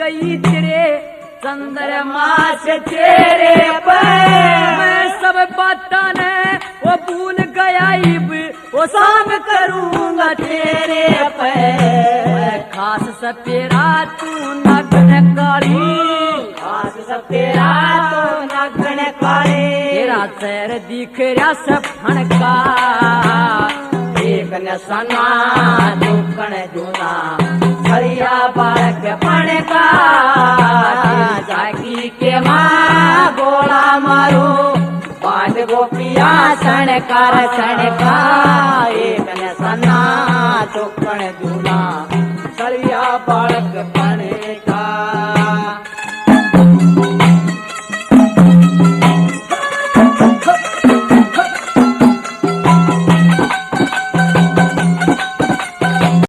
गई तेरे चंद्रमा से तेरे पर मैं सब बातें ने वो भूल गया इब वो शाम करूंगा तेरे पे खास सपेरा तू नग्न काली खास सपेरा तू नग्न काली तेरा चेहरा दिख रहा सफन का एक नसना दुखन जूना हरिया बालक पण का जागी के माँ गोला मारो पांच गोपिया सणकार सणका एक नसना दुखन जूना हरिया बालक पण